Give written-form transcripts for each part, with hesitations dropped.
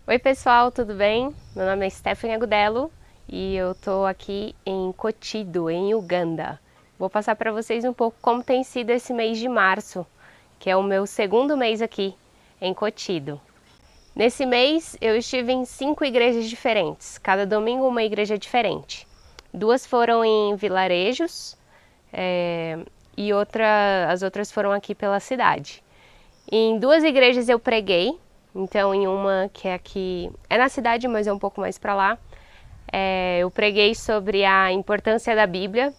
Oi pessoal, tudo bem? Meu nome é Stephanie Agudelo e eu tô aqui em Kotido, em Uganda. Vou passar para vocês um pouco como tem sido esse mês de março, que é o meu segundo mês aqui em Kotido. Nesse mês eu estive em 5 igrejas diferentes, cada domingo uma igreja diferente. 2 foram em vilarejos e as outras foram aqui pela cidade. Em 2 igrejas eu preguei. Então, em uma que é aqui, é na cidade, mas é um pouco mais para lá, eu preguei sobre a importância da Bíblia.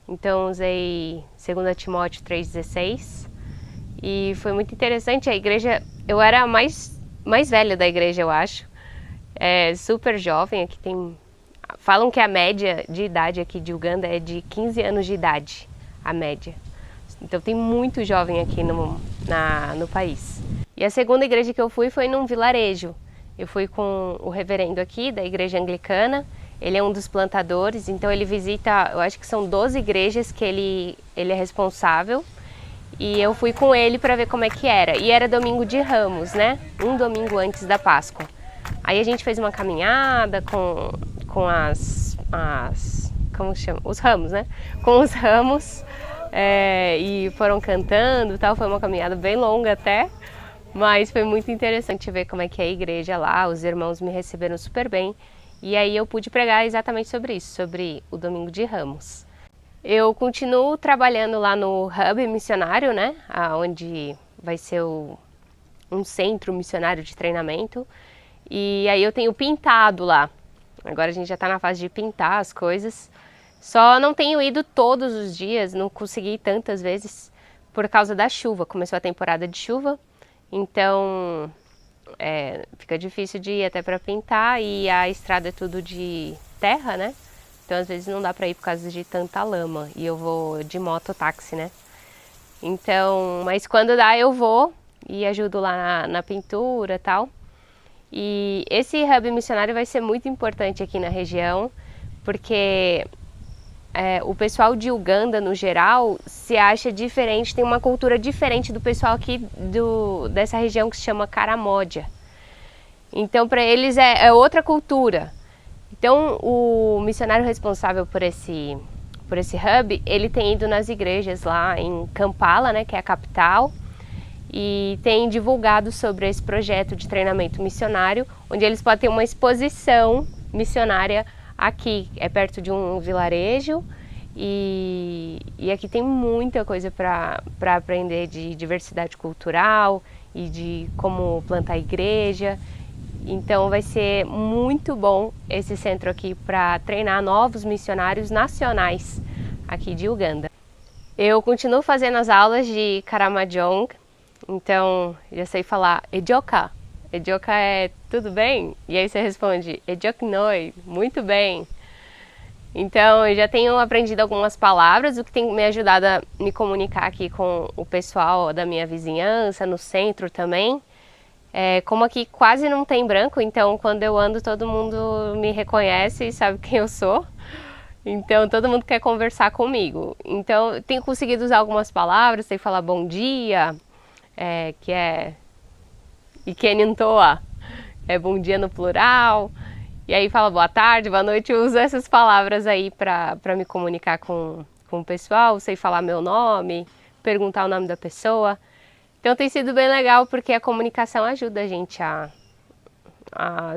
Então, usei 2 Timóteo 3,16 e foi muito interessante. A igreja, eu era a mais velha da igreja, eu acho, super jovem. Aqui falam que a média de idade aqui de Uganda é de 15 anos de idade, a média. Então, tem muito jovem aqui no país. E a segunda igreja que eu fui foi num vilarejo. Eu fui com o reverendo aqui da igreja anglicana. Ele é um dos plantadores, então ele visita, eu acho que são 12 igrejas que ele é responsável. E eu fui com ele para ver como é que era. E era domingo de Ramos, né? Um domingo antes da Páscoa. Aí a gente fez uma caminhada com como chama? Os ramos, né? Com os ramos. E foram cantando e tal. Foi uma caminhada bem longa até. Mas foi muito interessante ver como é que é a igreja lá, os irmãos me receberam super bem. E aí eu pude pregar exatamente sobre isso, sobre o Domingo de Ramos. Eu continuo trabalhando lá no Hub missionário, né? Onde vai ser um centro missionário de treinamento. E aí eu tenho pintado lá. Agora a gente já está na fase de pintar as coisas. Só não tenho ido todos os dias, não consegui ir tantas vezes por causa da chuva. Começou a temporada de chuva. Então, fica difícil de ir até para pintar e a estrada é tudo de terra, né? Então, às vezes não dá para ir por causa de tanta lama e eu vou de mototáxi, né? Então, mas quando dá eu vou e ajudo lá na pintura e tal. E esse hub missionário vai ser muito importante aqui na região, porque o pessoal de Uganda, no geral, se acha diferente, tem uma cultura diferente do pessoal aqui dessa região que se chama Karamoja. Então, para eles é outra cultura. Então, o missionário responsável por esse hub, ele tem ido nas igrejas lá em Kampala, né, que é a capital, e tem divulgado sobre esse projeto de treinamento missionário, onde eles podem ter uma exposição missionária aqui. É perto de um vilarejo e aqui tem muita coisa para aprender de diversidade cultural e de como plantar igreja. Então vai ser muito bom esse centro aqui para treinar novos missionários nacionais aqui de Uganda. Eu continuo fazendo as aulas de Karamajong, então já sei falar Ejoka. Ejoka é tudo bem? E aí você responde Ejoknoi, muito bem. Então eu já tenho aprendido algumas palavras, o que tem me ajudado a me comunicar aqui com o pessoal da minha vizinhança, no centro também. Como aqui quase não tem branco, então quando eu ando todo mundo me reconhece e sabe quem eu sou. Então todo mundo quer conversar comigo. Então eu tenho conseguido usar algumas palavras, tenho que falar bom dia, que é Ikenintoa, é bom dia no plural. E aí fala boa tarde, boa noite, eu uso essas palavras aí para me comunicar com o pessoal, sei falar meu nome, perguntar o nome da pessoa. Então tem sido bem legal porque a comunicação ajuda a gente a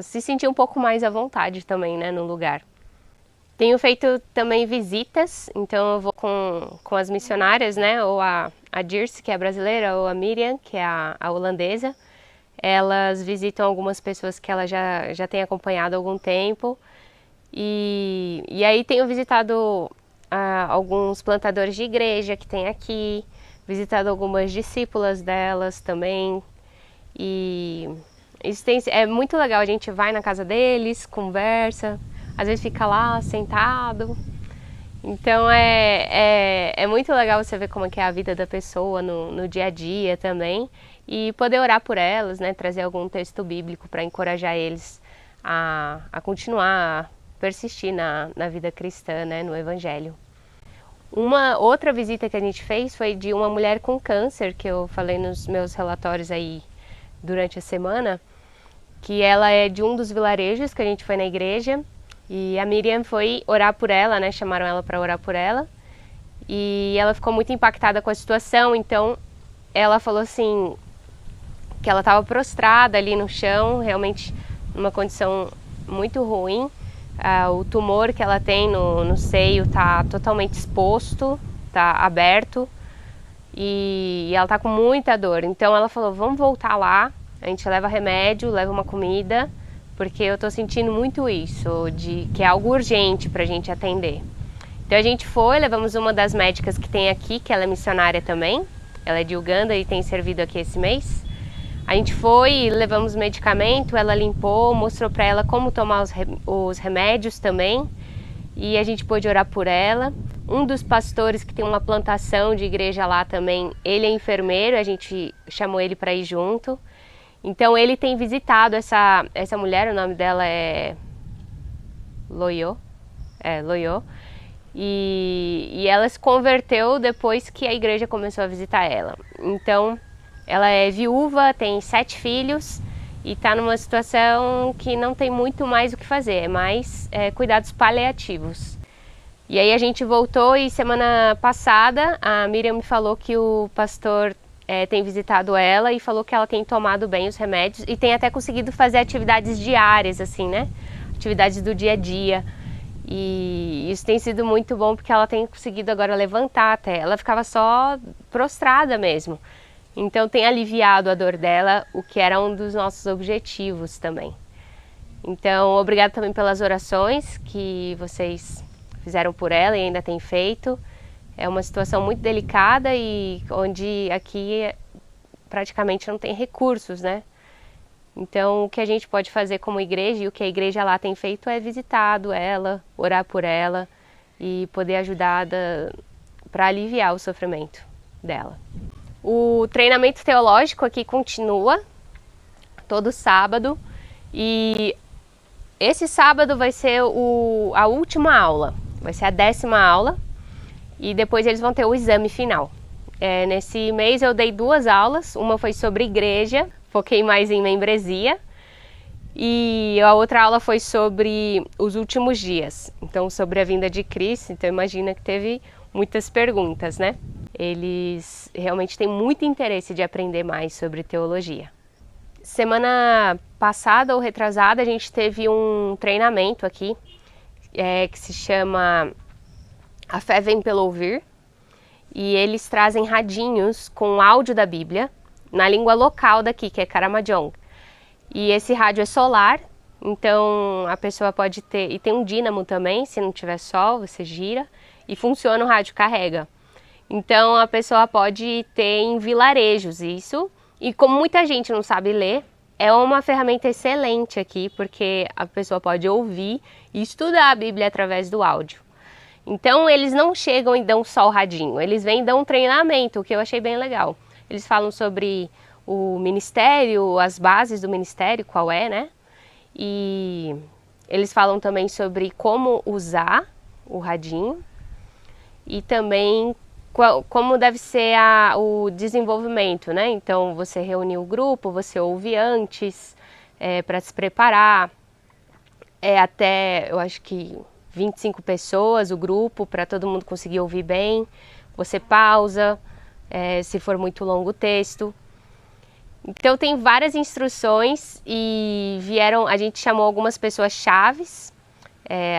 se sentir um pouco mais à vontade também, né, no lugar. Tenho feito também visitas, então eu vou com as missionárias, né, ou a Dirce, que é a brasileira, ou a Miriam, que é a holandesa. Elas visitam algumas pessoas que ela já tem acompanhado há algum tempo. E aí tenho visitado alguns plantadores de igreja que tem aqui, visitado algumas discípulas delas também. E isso é muito legal, a gente vai na casa deles, conversa, às vezes fica lá sentado. Então é muito legal você ver como é que é a vida da pessoa no dia a dia também. E poder orar por elas, né, trazer algum texto bíblico para encorajar eles a continuar, a persistir na vida cristã, né, no Evangelho. Uma outra visita que a gente fez foi de uma mulher com câncer, que eu falei nos meus relatórios aí durante a semana. que ela é de um dos vilarejos que a gente foi na igreja, e a Miriam foi orar por ela, né? Chamaram ela para orar por ela, e ela ficou muito impactada com a situação. Então ela falou assim que ela estava prostrada ali no chão, realmente numa condição muito ruim. O tumor que ela tem no seio está totalmente exposto, está aberto, e ela está com muita dor. Então ela falou, vamos voltar lá, a gente leva remédio, leva uma comida, porque eu estou sentindo muito isso, de que é algo urgente para a gente atender. Então a gente foi, levamos uma das médicas que tem aqui, que ela é missionária também, ela é de Uganda e tem servido aqui esse mês. A gente foi, levamos medicamento, ela limpou, mostrou para ela como tomar os remédios também, e a gente pôde orar por ela. Um dos pastores que tem uma plantação de igreja lá também, ele é enfermeiro, a gente chamou ele para ir junto. Então ele tem visitado essa mulher, o nome dela é Loyo, e ela se converteu depois que a igreja começou a visitar ela. Então ela é viúva, tem 7 filhos e está numa situação que não tem muito mais o que fazer, é mais cuidados paliativos. E aí a gente voltou, e semana passada a Miriam me falou que o pastor tem visitado ela e falou que ela tem tomado bem os remédios e tem até conseguido fazer atividades diárias, assim, né? Atividades do dia a dia. E isso tem sido muito bom, porque ela tem conseguido agora levantar até. Ela ficava só prostrada mesmo. Então tem aliviado a dor dela, o que era um dos nossos objetivos também. Então, obrigada também pelas orações que vocês fizeram por ela e ainda têm feito. É uma situação muito delicada e onde aqui praticamente não tem recursos, né? Então, o que a gente pode fazer como igreja e o que a igreja lá tem feito é visitado ela, orar por ela e poder ajudar para aliviar o sofrimento dela. O treinamento teológico aqui continua todo sábado, e esse sábado vai ser a última aula, vai ser a 10ª aula, e depois eles vão ter o exame final. Nesse mês eu dei 2 aulas, uma foi sobre igreja, foquei mais em membresia, e a outra aula foi sobre os últimos dias, então sobre a vinda de Cristo. Então imagina que teve muitas perguntas, né? Eles realmente têm muito interesse de aprender mais sobre teologia. Semana passada ou retrasada a gente teve um treinamento aqui que se chama A Fé Vem Pelo Ouvir, e eles trazem radinhos com áudio da Bíblia na língua local daqui, que é Karamojong. E esse rádio é solar, então a pessoa pode ter, e tem um dínamo também, se não tiver sol você gira e funciona, o rádio carrega. Então a pessoa pode ter em vilarejos isso, e como muita gente não sabe ler, é uma ferramenta excelente aqui, porque a pessoa pode ouvir e estudar a Bíblia através do áudio. Então eles não chegam e dão só o radinho, eles vêm e dão um treinamento, o que eu achei bem legal. Eles falam sobre o ministério, as bases do ministério, qual é, né? E eles falam também sobre como usar o radinho e também como deve ser o desenvolvimento, né? Então você reúne o grupo, você ouve antes para se preparar. Até, eu acho que 25 pessoas o grupo, para todo mundo conseguir ouvir bem. Você pausa, se for muito longo o texto. Então tem várias instruções, e a gente chamou algumas pessoas chaves.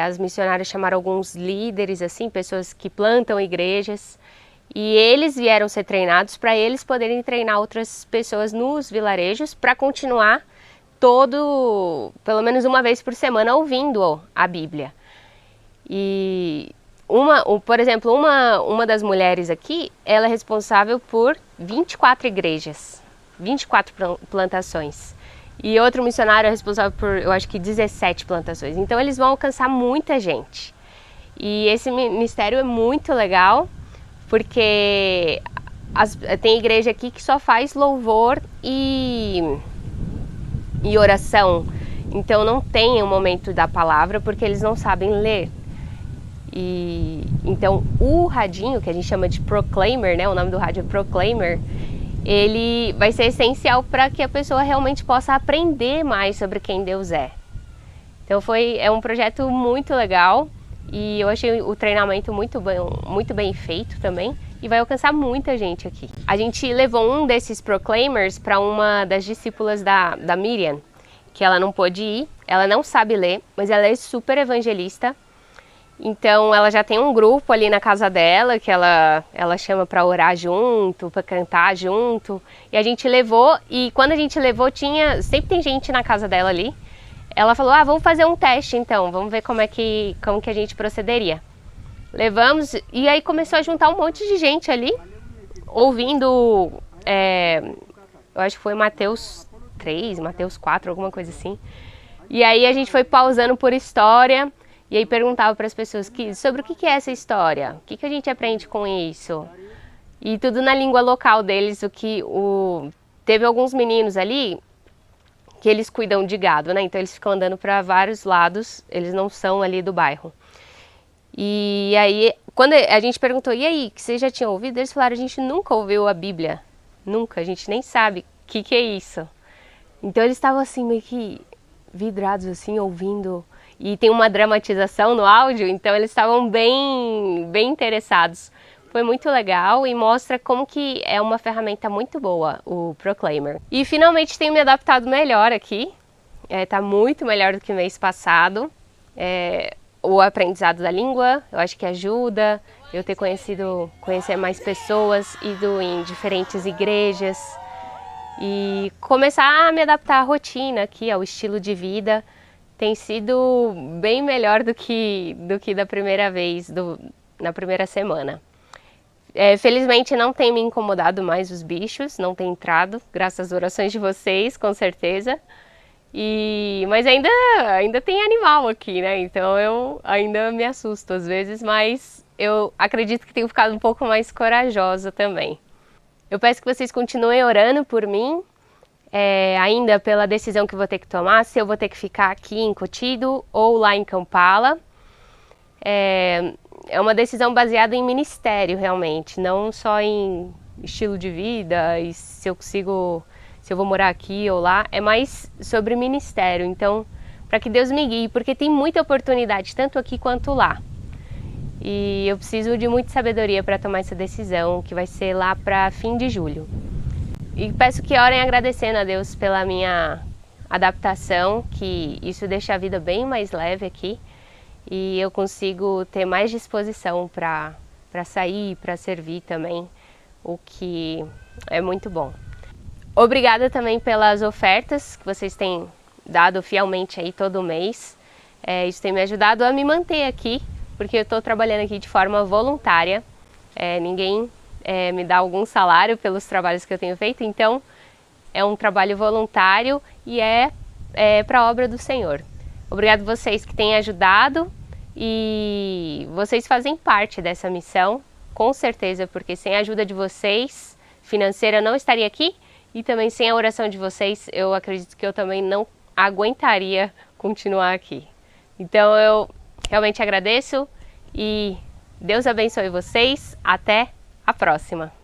As missionárias chamaram alguns líderes, assim, pessoas que plantam igrejas. E eles vieram ser treinados para eles poderem treinar outras pessoas nos vilarejos para continuar pelo menos uma vez por semana, ouvindo a Bíblia. E por exemplo, uma das mulheres aqui, ela é responsável por 24 igrejas, 24 plantações. E outro missionário é responsável por, eu acho que 17 plantações. Então eles vão alcançar muita gente. E esse ministério é muito legal, porque tem igreja aqui que só faz louvor e oração. Então não tem o momento da palavra, porque eles não sabem ler. Então o radinho, que a gente chama de Proclaimer, né? O nome do rádio é Proclaimer. ele vai ser essencial para que a pessoa realmente possa aprender mais sobre quem Deus é. Então é um projeto muito legal e eu achei o treinamento muito bem feito também e vai alcançar muita gente aqui. A gente levou um desses Proclaimers para uma das discípulas da Miriam, que ela não pôde ir, ela não sabe ler, mas ela é super evangelista. Então ela já tem um grupo ali na casa dela que ela chama para orar junto, para cantar junto. E a gente levou, e quando a gente levou sempre tem gente na casa dela ali. Ela falou, vamos fazer um teste então, vamos ver como que a gente procederia. Levamos e aí começou a juntar um monte de gente ali, ouvindo, eu acho que foi Mateus 3, Mateus 4, alguma coisa assim. E aí a gente foi pausando por história. E aí perguntava para as pessoas sobre o que é essa história, o que a gente aprende com isso. E tudo na língua local deles, teve alguns meninos ali que eles cuidam de gado, né? Então eles ficam andando para vários lados, eles não são ali do bairro. E aí, quando a gente perguntou, e aí, que vocês já tinham ouvido? Eles falaram, a gente nunca ouviu a Bíblia, nunca, a gente nem sabe o que é isso. Então eles estavam assim, meio que vidrados assim, ouvindo. E tem uma dramatização no áudio, então eles estavam bem interessados. Foi muito legal e mostra como que é uma ferramenta muito boa, o Proclaimer. E finalmente tenho me adaptado melhor aqui. Tá muito melhor do que mês passado. O aprendizado da língua, eu acho que ajuda. Eu ter conhecer mais pessoas, ido em diferentes igrejas. E começar a me adaptar à rotina aqui, ao estilo de vida. Tem sido bem melhor do que da primeira vez, na primeira semana. Felizmente não tem me incomodado mais os bichos, não tem entrado, graças às orações de vocês, com certeza. Mas ainda tem animal aqui, né? Então eu ainda me assusto às vezes, mas eu acredito que tenho ficado um pouco mais corajosa também. Eu peço que vocês continuem orando por mim. Ainda pela decisão que vou ter que tomar, se eu vou ter que ficar aqui em Cotido ou lá em Kampala. É uma decisão baseada em ministério realmente, não só em estilo de vida e se eu vou morar aqui ou lá, é mais sobre ministério. Então, para que Deus me guie, porque tem muita oportunidade, tanto aqui quanto lá. E eu preciso de muita sabedoria para tomar essa decisão, que vai ser lá para fim de julho. E peço que orem agradecendo a Deus pela minha adaptação, que isso deixa a vida bem mais leve aqui. E eu consigo ter mais disposição para sair, para servir também, o que é muito bom. Obrigada também pelas ofertas que vocês têm dado fielmente aí todo mês. Isso tem me ajudado a me manter aqui, porque eu estou trabalhando aqui de forma voluntária. Ninguém me dá algum salário pelos trabalhos que eu tenho feito, então é um trabalho voluntário e para a obra do Senhor. Obrigado vocês que têm ajudado e vocês fazem parte dessa missão, com certeza, porque sem a ajuda de vocês, financeira, eu não estaria aqui e também sem a oração de vocês, eu acredito que eu também não aguentaria continuar aqui. Então eu realmente agradeço e Deus abençoe vocês. Até a próxima!